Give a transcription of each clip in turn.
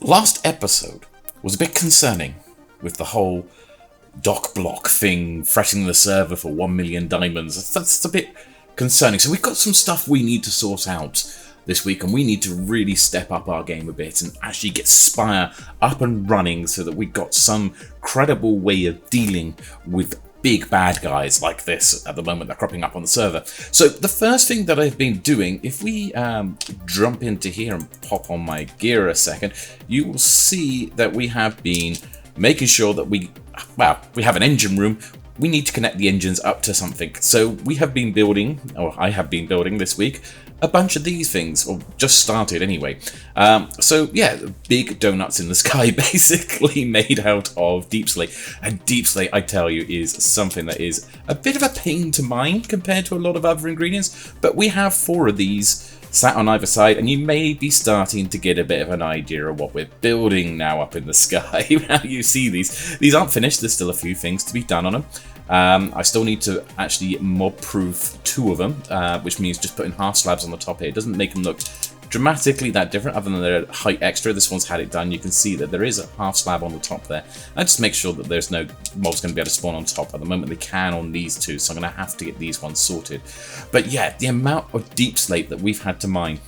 Last episode was a bit concerning with the whole dock block thing, fretting the server for 1 million diamonds. That's a bit concerning. So we've got some stuff we need to sort out this week, and we need to really step up our game a bit and actually get S.P.I.R.E up and running so that we've got some credible way of dealing with big bad guys like this at the moment that are cropping up on the server. So the first thing that I've been doing, if we jump into here and pop on my gear a second, you will see that we have been making sure that we have an engine room. We need to connect the engines up to something. So we have been building, or I have been building this week, a bunch of these things, or just started anyway. So yeah, big donuts in the sky, basically made out of deep slate. And deep slate, I tell you, is something that is a bit of a pain to mine compared to a lot of other ingredients. But we have 4 of these sat on either side, and you may be starting to get a bit of an idea of what we're building now up in the sky. Now you see these aren't finished. There's still a few things to be done on them. I still need to actually mob-proof 2 of them, which means just putting half slabs on the top here. It doesn't make them look dramatically that different, other than their height extra. This one's had it done. You can see that there is a half slab on the top there. I just make sure that there's no mobs going to be able to spawn on top. At the moment they can on these 2, so I'm going to have to get these ones sorted. But yeah, the amount of deep slate that we've had to mine.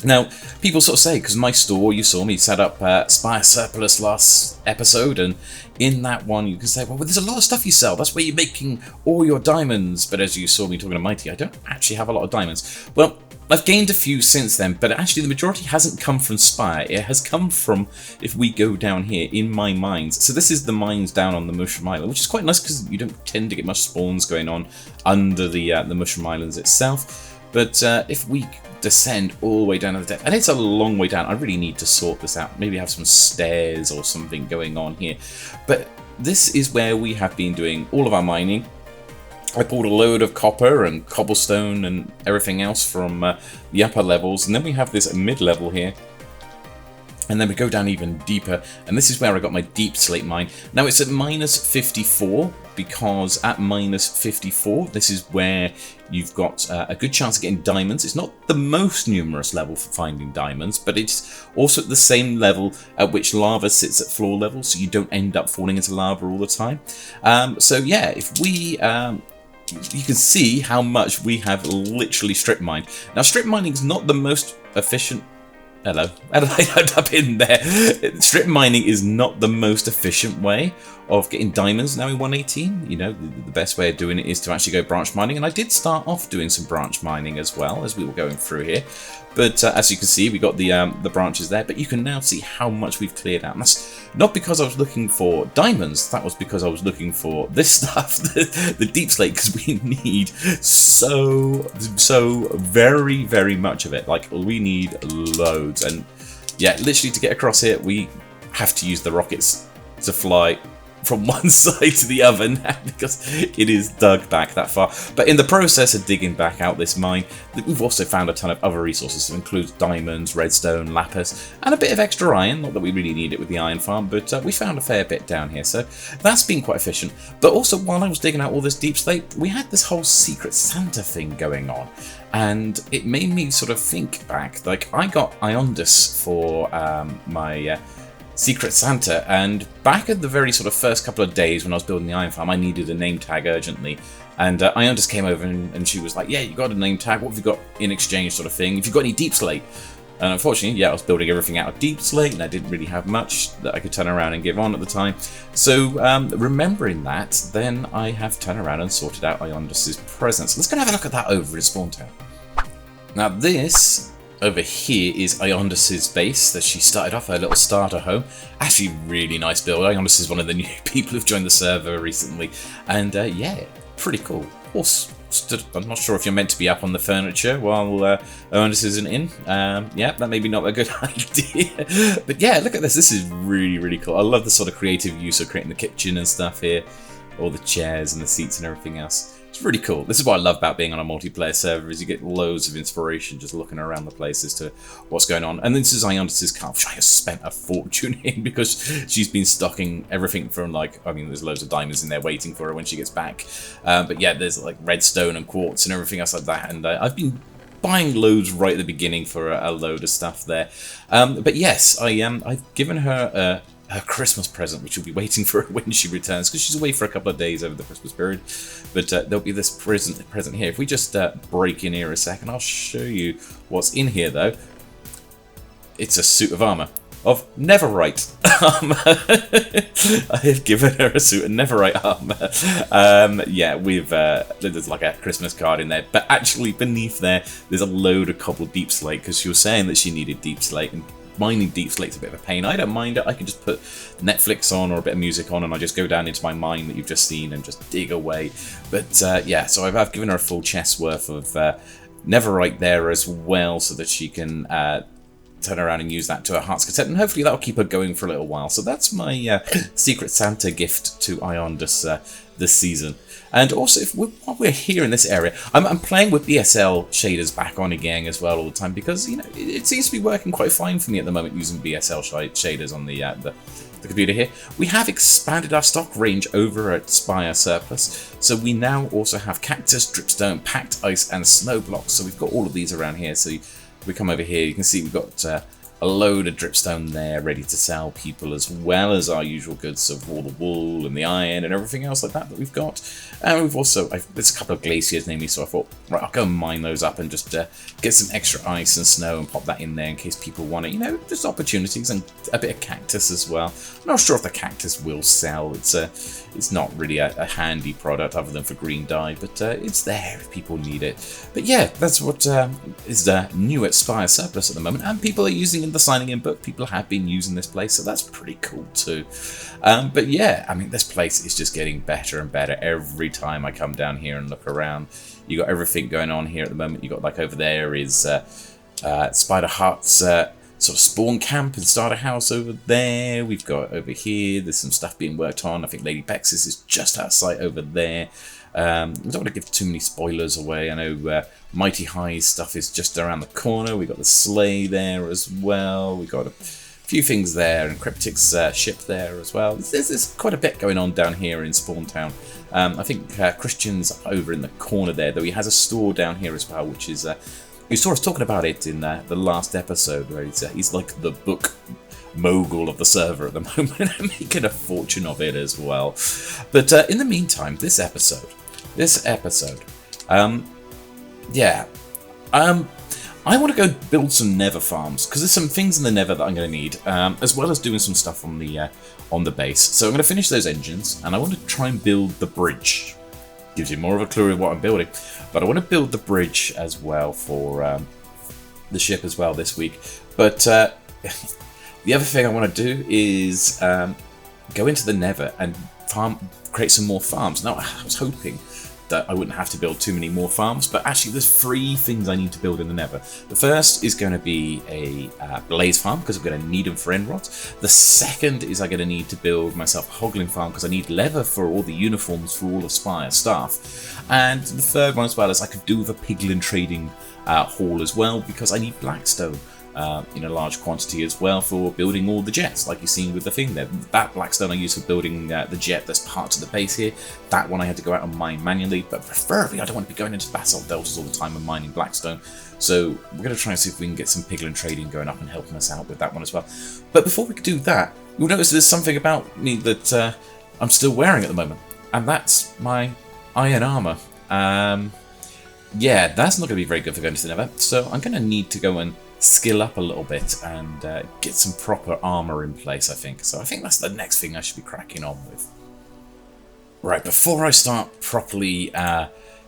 Now, people sort of say, because my store, you saw me set up S.P.I.R.E surplus last episode, and in that one you can say, well, there's a lot of stuff you sell, that's where you're making all your diamonds. But as you saw me talking to Mighty, I don't actually have a lot of diamonds. Well, I've gained a few since then, but actually the majority hasn't come from S.P.I.R.E. It has come from, if we go down here, in my mines. So this is the mines down on the Mushroom Island, which is quite nice because you don't tend to get much spawns going on under the Mushroom Islands itself. But if we descend all the way down to the depth, and it's a long way down, I really need to sort this out. Maybe have some stairs or something going on here. But this is where we have been doing all of our mining. I pulled a load of copper and cobblestone and everything else from the upper levels, and then we have this mid-level here. And then we go down even deeper, and this is where I got my deep slate mine. Now it's at -54, because at -54, this is where you've got a good chance of getting diamonds. It's not the most numerous level for finding diamonds, but it's also at the same level at which lava sits at floor level, so you don't end up falling into lava all the time. So yeah, if we... you can see how much we have literally strip mined. Now strip mining is not the most efficient... Hello, up in there. Strip mining is not the most efficient way of getting diamonds now in 1.18. You know, the best way of doing it is to actually go branch mining, and I did start off doing some branch mining as well as we were going through here. But as you can see, we got the branches there, but you can now see how much we've cleared out. And that's not because I was looking for diamonds, that was because I was looking for this stuff, the deep slate, because we need so very, very much of it. Like, we need loads. And yeah, literally to get across here, we have to use the rockets to fly from one side to the other now, because it is dug back that far. But in the process of digging back out this mine, we've also found a ton of other resources. It includes diamonds, redstone, lapis, and a bit of extra iron. Not that we really need it with the iron farm, but we found a fair bit down here, so that's been quite efficient. But also, while I was digging out all this deep slate, we had this whole Secret Santa thing going on, and it made me sort of think back. Like, I got Iondis for my Secret Santa, and back at the very sort of first couple of days when I was building the iron farm, I needed a name tag urgently, and Ion just came over and she was like, yeah, you got a name tag, what have you got in exchange, sort of thing, if you've got any deep slate. And unfortunately, yeah, I was building everything out of deep slate, and I didn't really have much that I could turn around and give on at the time. So remembering that, then I have turned around and sorted out Iondis' presents. Let's go and have a look at that over in Spawn Town. Now this over here is Iondis' base that she started off, her little starter home. Actually, really nice build. Iondis is one of the new people who've joined the server recently. And yeah, pretty cool. Horse stood, I'm not sure if you're meant to be up on the furniture while Iondis isn't in. Yeah, that may be not a good idea. But yeah, look at this. This is really, really cool. I love the sort of creative use of creating the kitchen and stuff here. All the chairs and the seats and everything else. It's really cool. This is what I love about being on a multiplayer server, is you get loads of inspiration just looking around the place as to what's going on. And this is Iondis' car, which I have spent a fortune in because she's been stocking everything from, like, I mean, there's loads of diamonds in there waiting for her when she gets back. But yeah, there's like redstone and quartz and everything else like that. And I've been buying loads right at the beginning for a load of stuff there. But yes, I've given her her Christmas present, which will be waiting for her when she returns, because she's away for a couple of days over the Christmas period. But there'll be this present here. If we just break in here a second, I'll show you what's in here, though. It's a suit of armor of Netherite armor. I have given her a suit of Netherite armor. Yeah, there's like a Christmas card in there, but actually beneath there, there's a load of cobbled deep slate, because she was saying that she needed deep slate, and mining deep slate's a bit of a pain. I don't mind it. I can just put Netflix on or a bit of music on, and I just go down into my mine that you've just seen and just dig away. But yeah, so I've given her a full chest's worth of Netherite there as well, so that she can turn around and use that to her heart's content, and hopefully that'll keep her going for a little while. So that's my Secret Santa gift to Iondus this season. And also, while we're here in this area, I'm playing with BSL shaders back on again as well all the time, because you know it seems to be working quite fine for me at the moment using BSL shaders on the computer here. We have expanded our stock range over at S.P.I.R.E Surplus, so we now also have cactus, dripstone, packed ice, and snow blocks. So we've got all of these around here. So if we come over here, you can see we've got a load of dripstone there ready to sell people, as well as our usual goods of all the wool and the iron and everything else like that we've got. And we've also, there's a couple of glaciers near me, so I thought, right, I'll go and mine those up and just get some extra ice and snow and pop that in there in case people want it. You know, just opportunities, and a bit of cactus as well. I'm not sure if the cactus will sell. It's not really a handy product other than for green dye, but it's there if people need it. But yeah, that's what is new at S.P.I.R.E Surplus at the moment, and people are using in the signing in book. People have been using this place, so that's pretty cool too. But yeah, I mean, this place is just getting better and better every time I come down here and look around. You got everything going on here at the moment. You got, like, over there is Spider Heart's sort of spawn camp and starter house over there. We've got over here, there's some stuff being worked on. I think Lady Bex's is just outside over there. I don't want to give too many spoilers away. I know Mighty High's stuff is just around the corner. We got the sleigh there as well. We got a few things there, and Cryptic's ship there as well. There's quite a bit going on down here in Spawn Town. I think Christian's over in the corner there, though he has a store down here as well, which is you saw us talking about it in the last episode, where he's like the book mogul of the server at the moment, and making a fortune of it as well. But in the meantime, this episode, yeah, I want to go build some Nether farms, because there's some things in the Nether that I'm going to need, as well as doing some stuff on the base. So I'm going to finish those engines, and I want to try and build the bridge. Gives you more of a clue of what I'm building, but I want to build the bridge as well for the ship as well this week. But the other thing I want to do is go into the Nether and create some more farms. Now, I was hoping that I wouldn't have to build too many more farms, but actually there's 3 things I need to build in the Nether. The first is going to be a blaze farm, because I'm going to need them for end rods. The second is I'm going to need to build myself a Hoglin Farm, because I need leather for all the uniforms for all of S.P.I.R.E staff. And the third one as well is I could do the Pigman trading hall as well, because I need blackstone in a large quantity as well for building all the jets, like you've seen with the thing there. That blackstone I use for building the jet that's part of the base here. That one I had to go out and mine manually, but preferably I don't want to be going into basalt deltas all the time and mining blackstone. So we're going to try and see if we can get some Pigman trading going up and helping us out with that one as well. But before we do that, you'll notice there's something about me that I'm still wearing at the moment, and that's my iron armor. Yeah, that's not going to be very good for going to the Nether, so I'm going to need to go and skill up a little bit and get some proper armor in place, I think. So I think that's the next thing I should be cracking on with. Right, before I start properly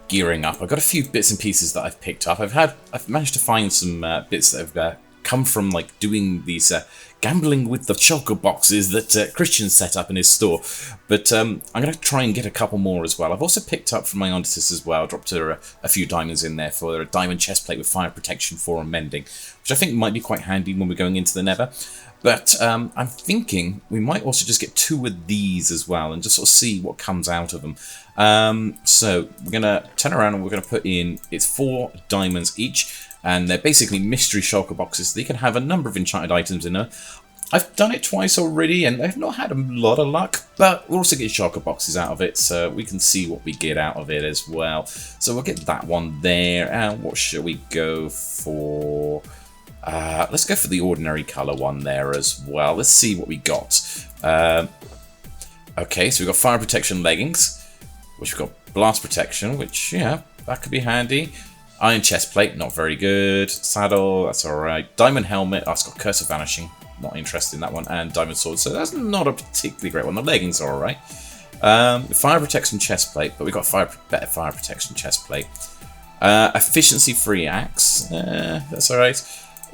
gearing up, I've got a few bits and pieces that I've picked up. I've managed to find some bits that have come from, like, doing these gambling with the shulker boxes that Christian set up in his store. But I'm going to try and get a couple more as well. I've also picked up from my Iondus as well, dropped her a few diamonds in there for a diamond chest plate with fire protection for mending, which I think might be quite handy when we're going into the Nether. But I'm thinking we might also just get 2 of these as well and just sort of see what comes out of them. So we're going to turn around and we're going to put in, it's 4 diamonds each, and they're basically mystery shulker boxes. They can have a number of enchanted items in there. I've done it twice already, and I've not had a lot of luck, but we'll also get shulker boxes out of it, so we can see what we get out of it as well. So we'll get that one there, and what shall we go for? Let's go for the ordinary colour one there as well. Let's see what we got. Okay, so we've got fire protection leggings, which we've got blast protection, which, yeah, that could be handy. Iron chest plate, not very good. Saddle, that's alright. Diamond helmet, it's got Curse of Vanishing, not interested in that one. And diamond sword, so that's not a particularly great one. The leggings are alright. Fire protection chest plate, but we've got better fire protection chest plate. Efficiency free axe, that's alright.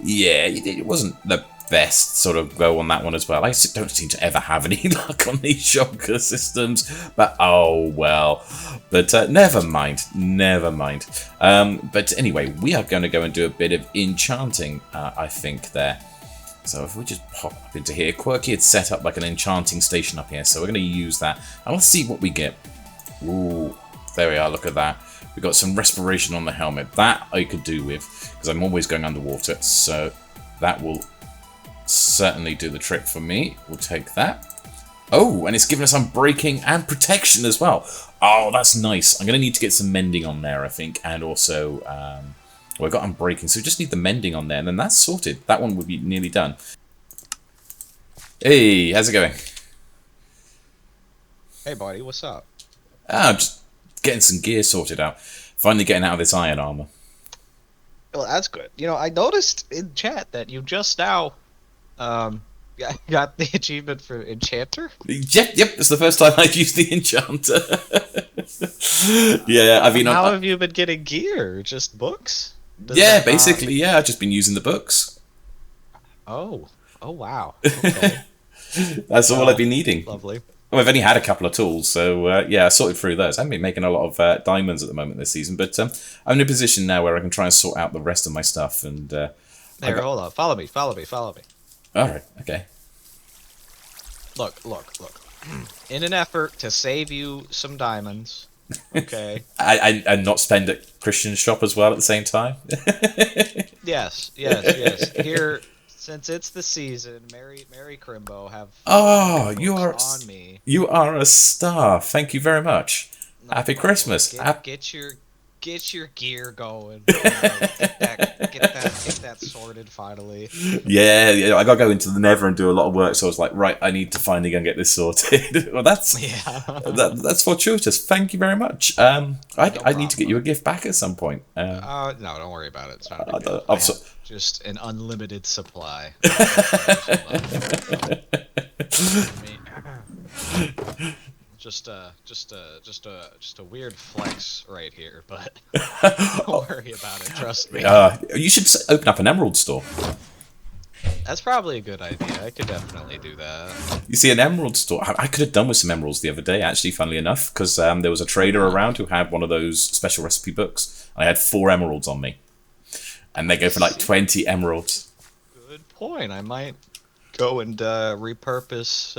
Yeah, it wasn't the best sort of go on that one as well. I don't seem to ever have any luck on these shulker systems, but oh well. But never mind, never mind. But anyway, we are going to go and do a bit of enchanting, I think, there. So if we just pop up into here, Quirky had set up like an enchanting station up here, so we're going to use that. And let's see what we get. Ooh, there we are, look at that. We've got some respiration on the helmet. That I could do with, because I'm always going underwater, so that will certainly do the trick for me. We'll take that. Oh, and it's given us unbreaking and protection as well. Oh, that's nice. I'm going to need to get some mending on there, I think, and also, well, we've got unbreaking, so we just need the mending on there, and then that's sorted. That one would be nearly done. Hey, how's it going? Hey, buddy, what's up? I'm just getting some gear sorted out. Finally getting out of this iron armor. Well, that's good. You know, I noticed in chat that you just now got the achievement for Enchanter. Yep, it's the first time I've used the Enchanter. Yeah, I mean... How have you been getting gear? Just books? Yeah, basically, yeah, I've just been using the books. Oh wow. Okay. That's all I've been needing. Lovely. Well, I've only had a couple of tools, so yeah, I sorted through those. I haven't been making a lot of diamonds at the moment this season, but I'm in a position now where I can try and sort out the rest of my stuff. And hold on. Follow me. All right, okay. Look. In an effort to save you some diamonds, okay. And not spend at Christian's shop as well at the same time. Yes. Here, since it's the season, Mary Crimbo have. Oh, you are on me. You are a star. Thank you very much. No, Happy Christmas. Get your gear going. Get that sorted finally. Yeah, I gotta go into the Nether and do a lot of work. So I was like, right, I need to finally go and get this sorted. Well, that's that's fortuitous. Thank you very much. I need to get you a gift back at some point. No, don't worry about it. It's not a big deal. Just an unlimited supply. Just a weird flex right here, but don't worry about it. Trust me. You should open up an emerald store. That's probably a good idea. I could definitely do that. You see, an emerald store. I could have done with some emeralds the other day, actually, funnily enough, because there was a trader around who had one of those special recipe books. I had 4 emeralds on me, and they go for like 20 emeralds. Good point. I might go and repurpose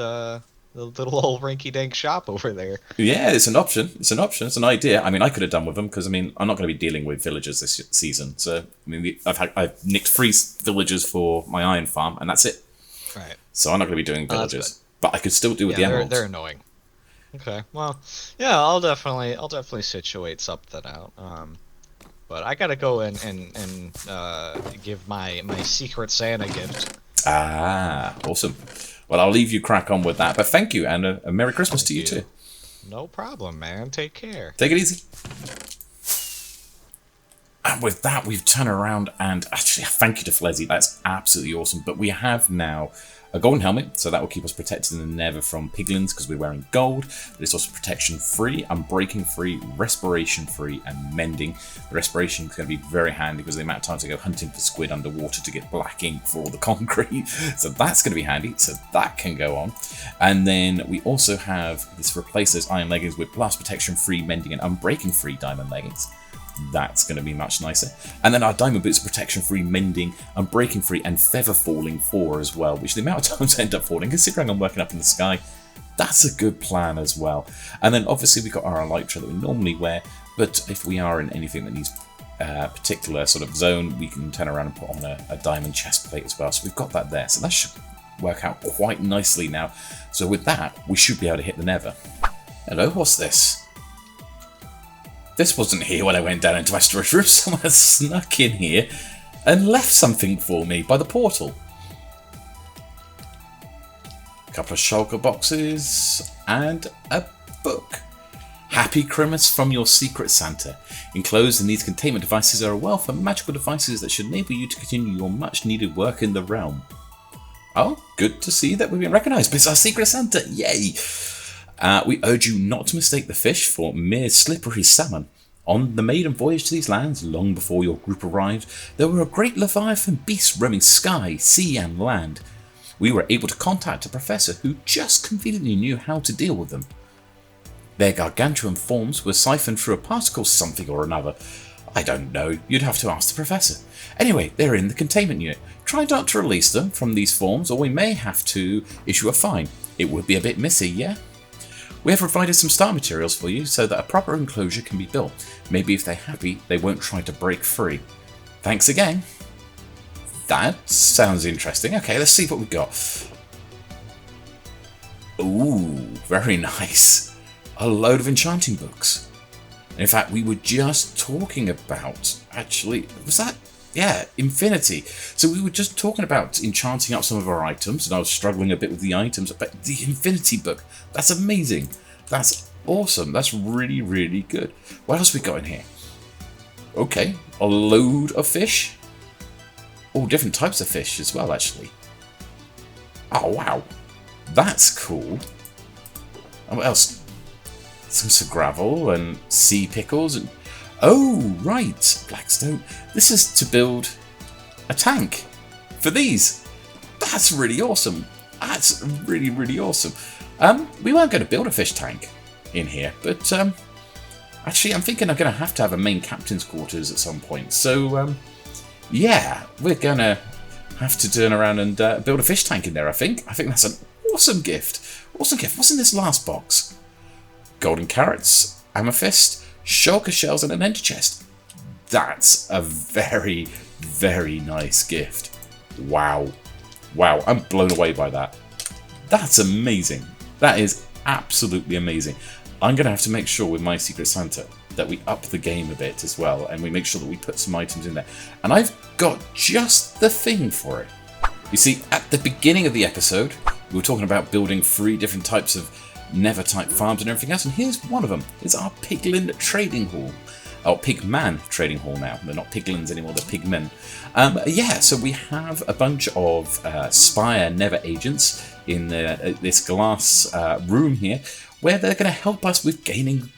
the little old rinky-dink shop over there. Yeah, it's an option. It's an idea. I mean, I could have done with them because, I mean, I'm not going to be dealing with villagers this season. So, I mean, I've nicked 3 villagers for my iron farm, and that's it. Right. So I'm not going to be doing villagers. But I could still do with the emeralds. They're annoying. Okay, well, yeah, I'll definitely situate something out. But I gotta go and give my Secret Santa gift. Ah, awesome. Well, I'll leave you crack on with that. But thank you, and a Merry Christmas to you too. No problem, man. Take care. Take it easy. And with that, we've turned around and actually, thank you to Flehzy. That's absolutely awesome. But we have now a golden helmet, so that will keep us protected in the Nether from piglins because we're wearing gold. But it's also protection free, unbreaking free, respiration free, and mending. The respiration is going to be very handy because the amount of times I go hunting for squid underwater to get black ink for all the concrete. So that's going to be handy. So that can go on. And then we also have this replace those iron leggings with blast protection free, mending, and unbreaking free diamond leggings. That's going to be much nicer. And then our diamond boots are protection free, mending, unbreaking free, and feather falling 4 as well, which the amount of times I end up falling, considering I'm working up in the sky, that's a good plan as well. And then obviously we've got our elytra that we normally wear, but if we are in anything that needs a particular sort of zone, we can turn around and put on a diamond chest plate as well. So we've got that there. So that should work out quite nicely now. So with that, we should be able to hit the Nether. Hello, what's this? This wasn't here when I went down into my storage room. Someone has snuck in here and left something for me by the portal. A couple of shulker boxes and a book. Happy Christmas from your secret Santa. Enclosed in these containment devices are a wealth of magical devices that should enable you to continue your much needed work in the realm. Oh, good to see that we've been recognised. It's our secret Santa, yay! We urge you not to mistake the fish for mere slippery salmon. On the maiden voyage to these lands, long before your group arrived, there were a great leviathan beast roaming sky, sea and land. We were able to contact a professor who just conveniently knew how to deal with them. Their gargantuan forms were siphoned through a particle something or another. I don't know, you'd have to ask the professor. Anyway, they're in the containment unit. Try not to release them from these forms or we may have to issue a fine. It would be a bit messy, yeah? We have provided some star materials for you so that a proper enclosure can be built. Maybe if they're happy, they won't try to break free. Thanks again. That sounds interesting. Okay, let's see what we've got. Ooh, very nice. A load of enchanting books. In fact, we were just talking about, actually, was that? Yeah, Infinity. So we were just talking about enchanting up some of our items, and I was struggling a bit with the items, but the Infinity book, that's amazing. That's awesome. That's really, really good. What else we got in here? Okay, a load of fish. All different types of fish as well, actually. Oh, wow. That's cool. And what else? Some gravel and sea pickles and oh right, Blackstone. This is to build a tank for these. That's really awesome. That's really, really awesome. We weren't going to build a fish tank in here, but actually I'm thinking I'm going to have a main captain's quarters at some point. So yeah, we're going to have to turn around and build a fish tank in there. I think that's an awesome gift. Awesome gift. What's in this last box? Golden carrots, amethyst, shulker shells and an ender chest. That's a very, very nice gift. Wow. Wow, I'm blown away by that. That's amazing. That is absolutely amazing. I'm going to have to make sure with my Secret Santa that we up the game a bit as well and we make sure that we put some items in there. And I've got just the thing for it. You see, at the beginning of the episode, we were talking about building 3 different types of Nether type farms and everything else, and here's one of them. It's our Piglin trading hall. Oh, Pigman trading hall now. They're not piglins anymore, they're pigmen. Yeah, so we have a bunch of S.P.I.R.E Nether agents in this glass room here, where they're going to help us with getting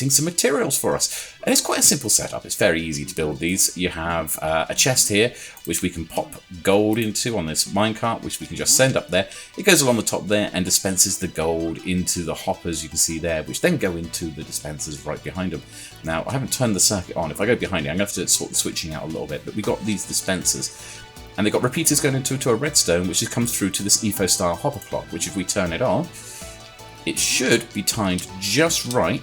some materials for us. And it's quite a simple setup. It's very easy to build these. You have a chest here, which we can pop gold into on this minecart, which we can just send up there. It goes along the top there and dispenses the gold into the hoppers you can see there, which then go into the dispensers right behind them. Now, I haven't turned the circuit on. If I go behind it, I'm going to have to sort the switching out a little bit, but we've got these dispensers. And they've got repeaters going into a redstone, which comes through to this EFO-style hopper clock, which if we turn it on, it should be timed just right.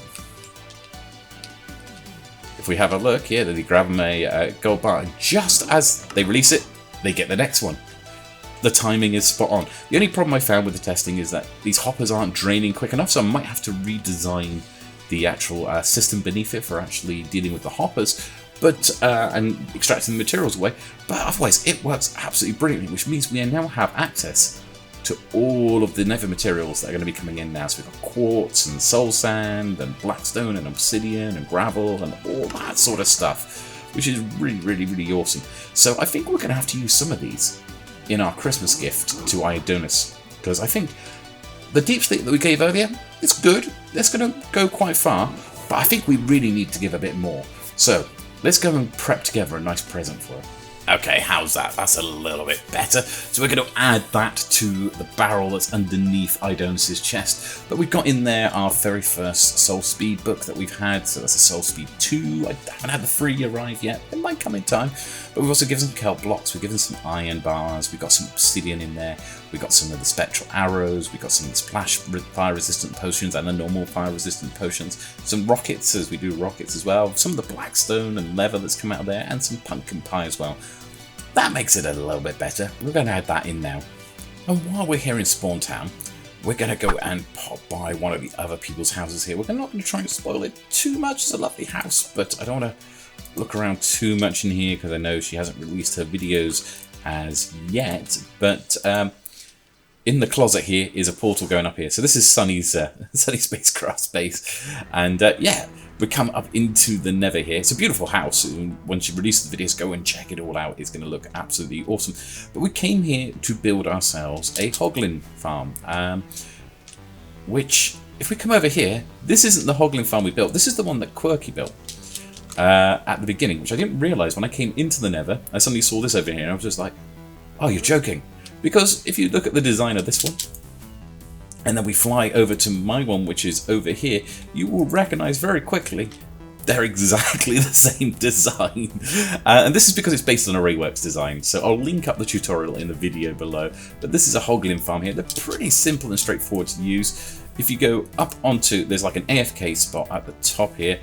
If we have a look here, they grab them a gold bar, and just as they release it, they get the next one. The timing is spot on. The only problem I found with the testing is that these hoppers aren't draining quick enough, so I might have to redesign the actual system beneath it for actually dealing with the hoppers, but and extracting the materials away. But otherwise, it works absolutely brilliantly, which means we now have access to all of the Nether materials that are going to be coming in now. So we've got quartz and soul sand and blackstone and obsidian and gravel and all that sort of stuff, which is really, really, really awesome. So I think we're going to have to use some of these in our Christmas gift to Iodonis, because I think the deep sleep that we gave earlier, it's good. It's going to go quite far, but I think we really need to give a bit more. So let's go and prep together a nice present for it. Okay, how's that? That's a little bit better. So we're going to add that to the barrel that's underneath Iodonis' chest. But we've got in there our very first Soul Speed book that we've had. So that's a Soul Speed 2. I haven't had the 3 arrive yet. It might come in time. But we've also given some kelp blocks. We've given some iron bars. We've got some obsidian in there. We've got some of the spectral arrows. We've got some splash fire resistant potions and the normal fire resistant potions. Some rockets, as we do rockets as well. Some of the blackstone and leather that's come out of there. And some pumpkin pie as well. That makes it a little bit better. We're going to add that in now. And while we're here in Spawn Town, we're going to go and pop by one of the other people's houses here. We're not going to try and spoil it too much. It's a lovely house, but I don't want to look around too much in here because I know she hasn't released her videos as yet. But in the closet here is a portal going up here. So this is Sunny's SunnySpaceCraft space. And yeah, we come up into the Nether here. It's a beautiful house. When she releases the videos, go and check it all out. It's going to look absolutely awesome. But we came here to build ourselves a Hoglin Farm. Which, if we come over here, this isn't the Hoglin Farm we built. This is the one that Quirky built at the beginning, which I didn't realise when I came into the Nether. I suddenly saw this over here and I was just like, oh, you're joking. Because if you look at the design of this one, and then we fly over to my one, which is over here, you will recognise very quickly they're exactly the same design. And this is because it's based on a DrakenWerks design, so I'll link up the tutorial in the video below. But this is a Hoglin Farm here. They're pretty simple and straightforward to use. If you go up onto, there's like an AFK spot at the top here,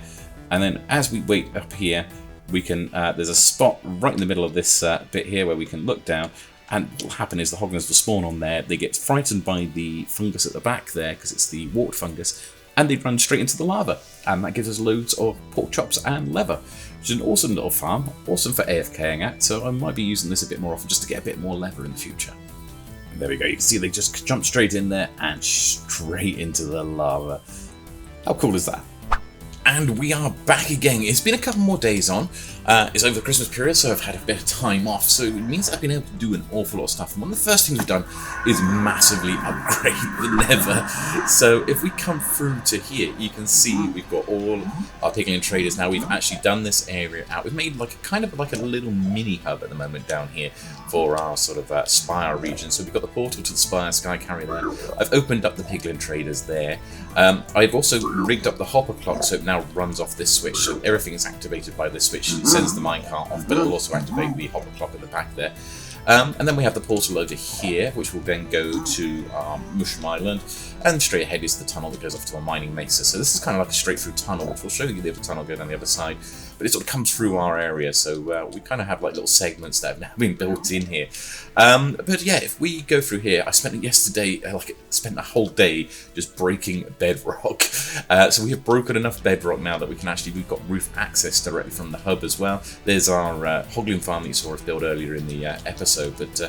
and then as we wait up here, we can, there's a spot right in the middle of this bit here where we can look down. And what will happen is the Hoglins will spawn on there, they get frightened by the fungus at the back there, because it's the wart fungus, and they run straight into the lava. And that gives us loads of pork chops and leather, which is an awesome little farm, awesome for AFKing at, so I might be using this a bit more often just to get a bit more leather in the future. And there we go, you can see they just jump straight in there and straight into the lava. How cool is that? And we are back again. It's been a couple more days on. It's over the Christmas period, so I've had a bit of time off. So it means I've been able to do an awful lot of stuff. And one of the first things we've done is massively upgrade the Nether. So if we come through to here, you can see we've got all our Pigman traders now. We've actually done this area out. We've made like a kind of like a little mini hub at the moment down here for our sort of S.P.I.R.E region. So we've got the portal to the S.P.I.R.E sky carrier there. I've opened up the Pigman traders there. I've also rigged up the hopper clock so it now runs off this switch. So everything is activated by this switch. It sends the minecart off, but it will also activate the hopper clock at the back there. And then we have the portal over here, which will then go to Mushroom Island, and straight ahead is the tunnel that goes off to a mining mesa. So this is kind of like a straight through tunnel, which will show you the other tunnel going down the other side. But it sort of comes through our area, so we kind of have like little segments that have now been built in here. But yeah, if we go through here, I spent yesterday, spent a whole day just breaking bedrock. So we have broken enough bedrock now that we can actually, we've got roof access directly from the hub as well. There's our Hoglin Farm that you saw us build earlier in the episode. But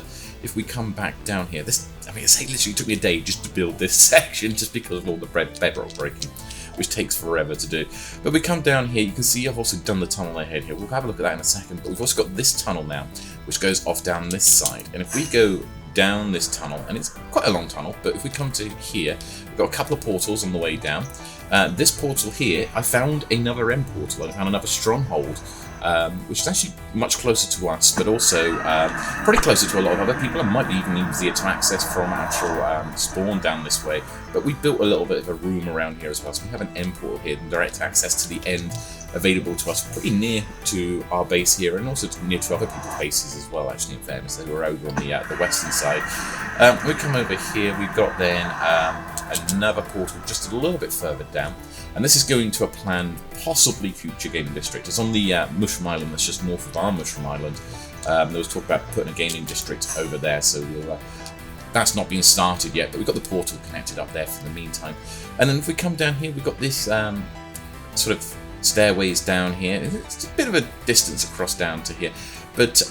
if we come back down here, this, I mean, it literally took me a day just to build this section just because of all the bedrock breaking, which takes forever to do. But we come down here, you can see I've also done the tunnel ahead here. We'll have a look at that in a second, but we've also got this tunnel now, which goes off down this side. And if we go down this tunnel, and it's quite a long tunnel, but if we come to here, we've got a couple of portals on the way down. This portal here, I found another end portal, I found another stronghold, which is actually much closer to us, but also pretty closer to a lot of other people, and might be even easier to access from actual spawn down this way. But we built a little bit of a room around here as well, so we have an end portal here, and direct access to the end available to us pretty near to our base here, and also near to other people's bases as well, actually, in fairness. They were over on the western side. We come over here, we've got then another portal just a little bit further down, and this is going to a planned, possibly future gaming district. It's on the Mushroom Island that's just north of our Mushroom Island. There was talk about putting a gaming district over there, so we'll, that's not been started yet, but we've got the portal connected up there for the meantime. And then if we come down here, we've got this sort of stairways down here. It's a bit of a distance across down to here, but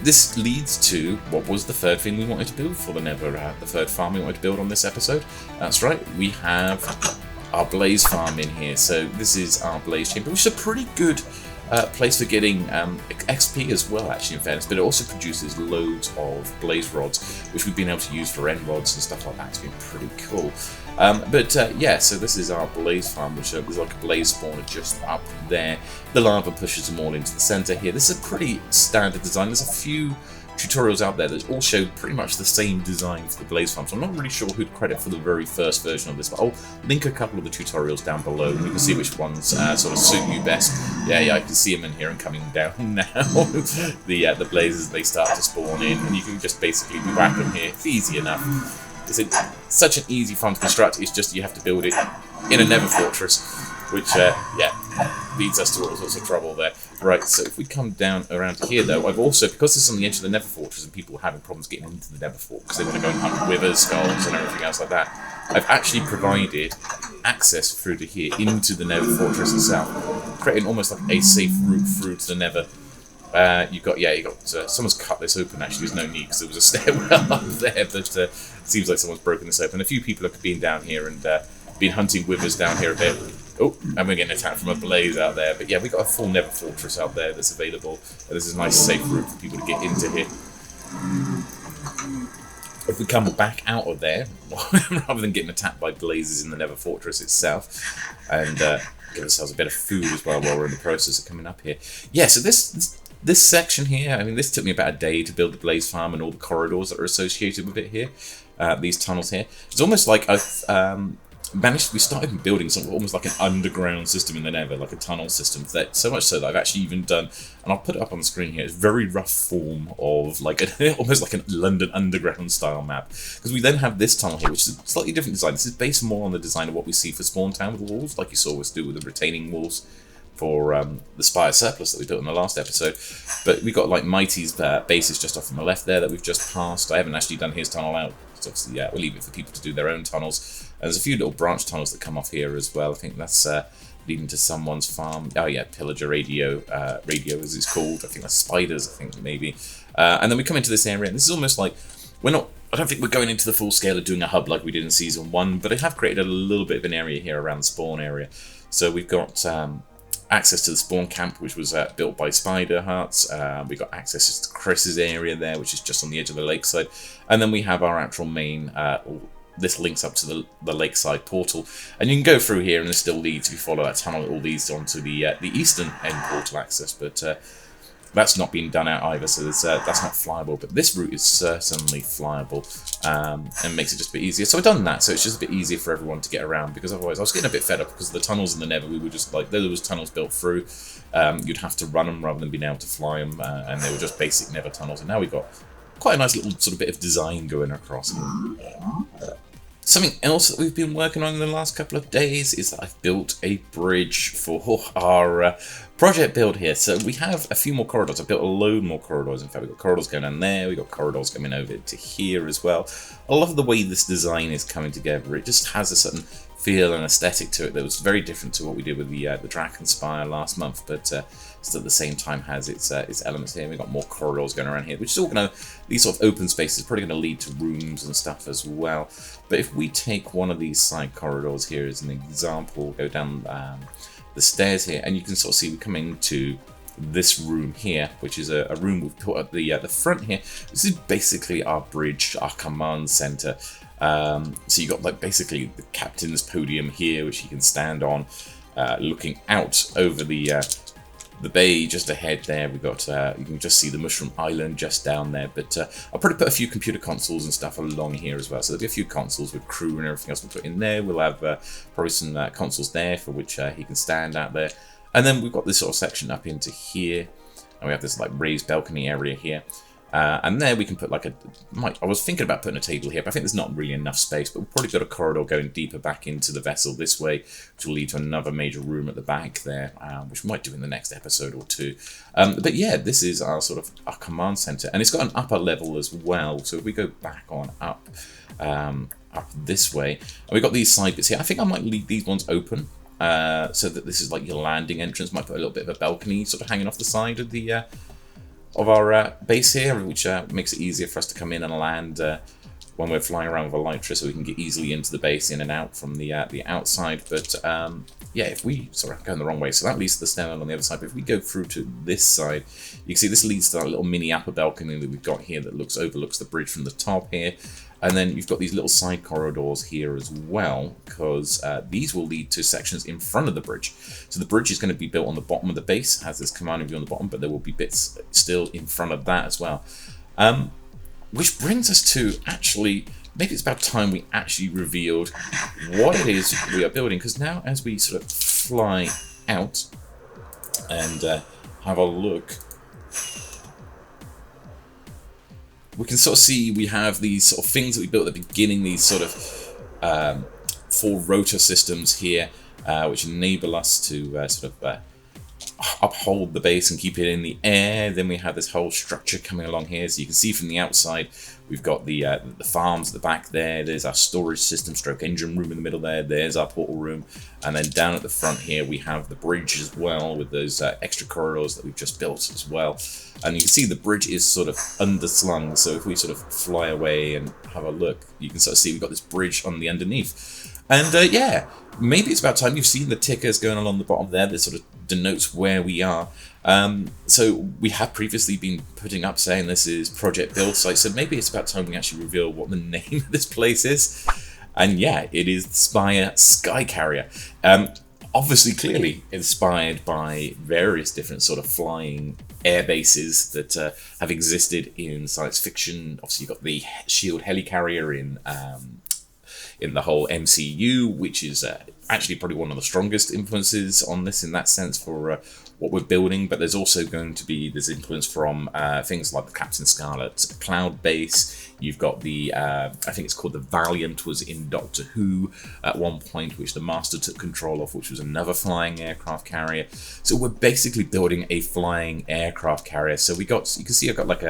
this leads to what was the third thing we wanted to build for the Nether, the third farm we wanted to build on this episode. That's right, we have our Blaze farm in here. So this is our Blaze chamber, which is a pretty good place for getting XP as well, actually, in fairness, but it also produces loads of blaze rods, which we've been able to use for end rods and stuff like that. It's been pretty cool. Yeah, so this is our blaze farm, which is like a blaze spawner just up there. The lava pushes them all into the center here. This is a pretty standard design. There's a few tutorials out there that all show pretty much the same design for the blaze farm, so I'm not really sure who to credit for the very first version of this, but I'll link a couple of the tutorials down below and you can see which ones sort of suit you best. Yeah, I can see them in here and coming down now. The blazes, they start to spawn in, and you can just basically whack them here. It's easy enough. It's such an easy farm to construct. It's just you have to build it in a Nether fortress, which yeah, leads us to all sorts of trouble there. Right, so if we come down around here, though, I've also, because this is on the edge of the Nether Fortress and people are having problems getting into the Nether Fort because they want to go and hunt withers, skulls, and everything else like that, I've actually provided access through to here into the Nether Fortress itself, creating almost like a safe route through to the Nether. You got someone's cut this open. Actually, there's no need because there was a stairwell up there, but it seems like someone's broken this open. A few people have been down here and been hunting withers down here a bit. Oh, and we're getting attacked from a blaze out there. But yeah, we've got a full Nether Fortress out there that's available. This is a nice safe route for people to get into here. If we come back out of there, rather than getting attacked by blazes in the Nether Fortress itself, and give ourselves a bit of food as well while we're in the process of coming up here. Yeah, so this section here, I mean, this took me about a day to build the blaze farm and all the corridors that are associated with it here. These tunnels here. It's almost like I've we started building something almost like an underground system in the Nether, like a tunnel system. That so much so that I've actually even done, and I'll put it up on the screen here. It's a very rough form of like almost like a London Underground style map. Because we then have this tunnel here, which is a slightly different design. This is based more on the design of what we see for Spawn Town with the walls, like you saw us do with the retaining walls for the S.P.I.R.E surplus that we built in the last episode. But we got like Mighty's bases just off on the left there that we've just passed. I haven't actually done his tunnel out. So obviously, yeah, we'll leave it for people to do their own tunnels. And there's a few little branch tunnels that come off here as well. I think that's leading to someone's farm. Oh yeah, Pillager Radio as it's called. I think that's spiders, I think maybe. And then we come into this area, and this is almost like I don't think we're going into the full scale of doing a hub like we did in Season 1, but I have created a little bit of an area here around the spawn area. So we've got access to the spawn camp, which was built by Spider Hearts. We got access to Chris's area there, which is just on the edge of the lakeside. And then we have our actual main, this links up to the lakeside portal. And you can go through here and it still leads, if you follow that tunnel, it all leads onto the eastern end portal access. But that's not being done out either, so that's not flyable. But this route is certainly flyable and makes it just a bit easier. So I've done that, so it's just a bit easier for everyone to get around, because otherwise I was getting a bit fed up because of the tunnels in the Nether. We were just like, there was tunnels built through, you'd have to run them rather than being able to fly them, and they were just basic Nether tunnels. And now we've got quite a nice little sort of bit of design going across. Something else that we've been working on in the last couple of days is that I've built a bridge for our project build here. So we have a few more corridors. I've built a load more corridors. In fact, we've got corridors going down there. We've got corridors coming over to here as well. I love the way this design is coming together. It just has a certain feel and aesthetic to it that was very different to what we did with the Draken last month, but still at the same time has its elements here. We've got more corridors going around here, which is all going to, these sort of open spaces, probably going to lead to rooms and stuff as well. But if we take one of these side corridors here as an example, go down the stairs here, and you can sort of see we come into this room here, which is a room we've put at the front here. This is basically our bridge, our command center. So you got like basically the captain's podium here, which he can stand on, looking out over the bay just ahead there. We've got you can just see the Mushroom Island just down there. But I'll probably put a few computer consoles and stuff along here as well. So there'll be a few consoles with crew and everything else we'll put in there. We'll have probably some consoles there for which he can stand out there. And then we've got this sort of section up into here, and we have this like raised balcony area here. And there we can put like I was thinking about putting a table here, but I think there's not really enough space. But we've probably got a corridor going deeper back into the vessel this way, which will lead to another major room at the back there, which we might do in the next episode or two. But yeah, this is our sort of our command center, and it's got an upper level as well. So if we go back on up this way, and we've got these side bits here. I think I might leave these ones open. So that this is like your landing entrance. Might put a little bit of a balcony sort of hanging off the side of the of our base here, which makes it easier for us to come in and land when we're flying around with a Elytra, so we can get easily into the base, in and out from the outside. But yeah, if we, sorry, I'm going the wrong way, so that leads to the stairwell on the other side. But if we go through to this side, you can see this leads to that little mini upper balcony that we've got here that overlooks the bridge from the top here. And then you've got these little side corridors here as well, because these will lead to sections in front of the bridge. So the bridge is going to be built on the bottom of the base, has this commanding view on the bottom, but there will be bits still in front of that as well. Which brings us to, actually, maybe it's about time we actually revealed what it is we are building, because now as we sort of fly out and have a look, we can sort of see we have these sort of things that we built at the beginning, these sort of 4 rotor systems here, which enable us to uphold the base and keep it in the air. Then we have this whole structure coming along here. So you can see from the outside, we've got the farms at the back there. There's our storage system, stroke engine room in the middle there. There's our portal room. And then down at the front here, we have the bridge as well, with those extra corridors that we've just built as well. And you can see the bridge is sort of underslung. So if we sort of fly away and have a look, you can sort of see we've got this bridge on the underneath. And yeah, maybe it's about time. You've seen the tickers going along the bottom there. This sort of denotes where we are. So we have previously been putting up saying this is Project Build Site. So maybe it's about time we actually reveal what the name of this place is. And yeah, it is the S.P.I.R.E Sky Carrier. Obviously, clearly inspired by various different sort of flying air bases that have existed in science fiction. Obviously, you've got the S.H.I.E.L.D. helicarrier in the whole MCU, which is actually probably one of the strongest influences on this in that sense for what we're building. But there's also going to be this influence from things like the Captain Scarlet cloud base. You've got the, I think it's called the Valiant, was in Doctor Who at one point, which the Master took control of, which was another flying aircraft carrier. So we're basically building a flying aircraft carrier. So you can see I've got like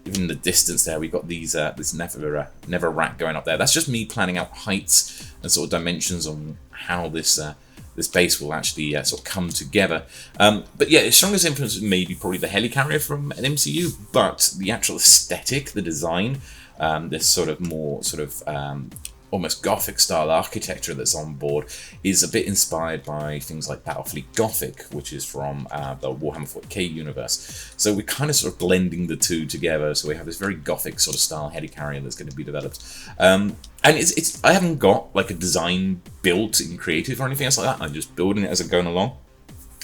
even in the distance there, we've got these this Nether rack going up there. That's just me planning out heights and sort of dimensions on how this base will actually sort of come together. But yeah, its strongest influence may be probably the helicarrier from an MCU, but the actual aesthetic, the design, this sort of more sort of almost Gothic style architecture that's on board is a bit inspired by things like Battlefleet Gothic, which is from the Warhammer 40k universe. So we're kind of sort of blending the two together. So we have this very Gothic sort of style helicarrier that's going to be developed. And it's I haven't got like a design built in creative or anything else like that. I'm just building it as I'm going along.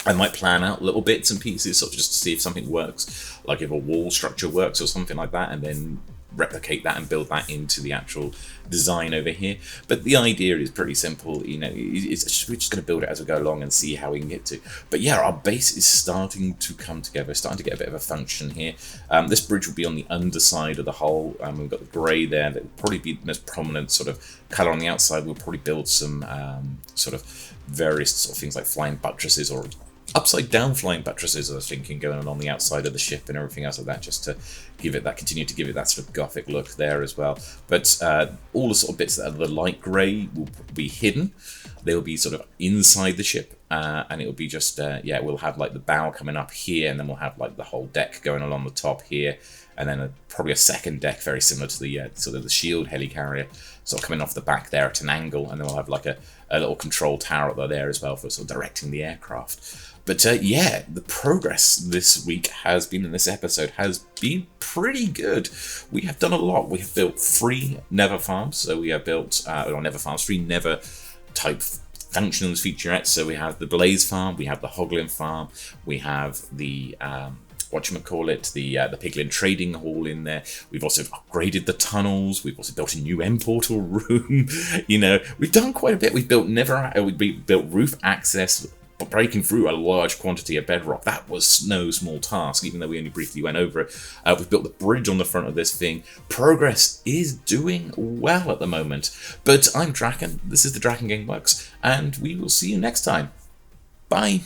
I might plan out little bits and pieces, sort of just to see if something works, like if a wall structure works or something like that, and then replicate that and build that into the actual design over here. But the idea is pretty simple. You know, we're just going to build it as we go along and see how we can get to. But yeah, our base is starting to come together, starting to get a bit of a function here. This bridge will be on the underside of the hull. We've got the grey there. That will probably be the most prominent sort of colour on the outside. We'll probably build some sort of various sort of things like flying buttresses or upside down flying buttresses, I was thinking, going along the outside of the ship and everything else like that, just to give it that, continue to give it that sort of Gothic look there as well. But all the sort of bits that are the light grey will be hidden. They'll be sort of inside the ship, and it'll be just, yeah, we'll have like the bow coming up here, and then we'll have like the whole deck going along the top here, and then probably a second deck very similar to the sort of the S.H.I.E.L.D. helicarrier, sort of coming off the back there at an angle, and then we'll have like a little control tower up there as well for sort of directing the aircraft. But yeah, the progress this week has been, in this episode, has been pretty good. We have done a lot. We have built 3 Nether farms. So we have built, Nether farms, 3 Nether type functions, featurettes. So we have the Blaze farm, we have the Hoglin farm, we have the, the Pigman trading hall in there. We've also upgraded the tunnels. We've also built a new end portal room. You know, we've done quite a bit. We've built roof access, breaking through a large quantity of bedrock. That was no small task, even though we only briefly went over it. We've built the bridge on the front of this thing. Progress is doing well at the moment. But I'm Draken. This is the DrakenGameWerks, and we will see you next time. Bye.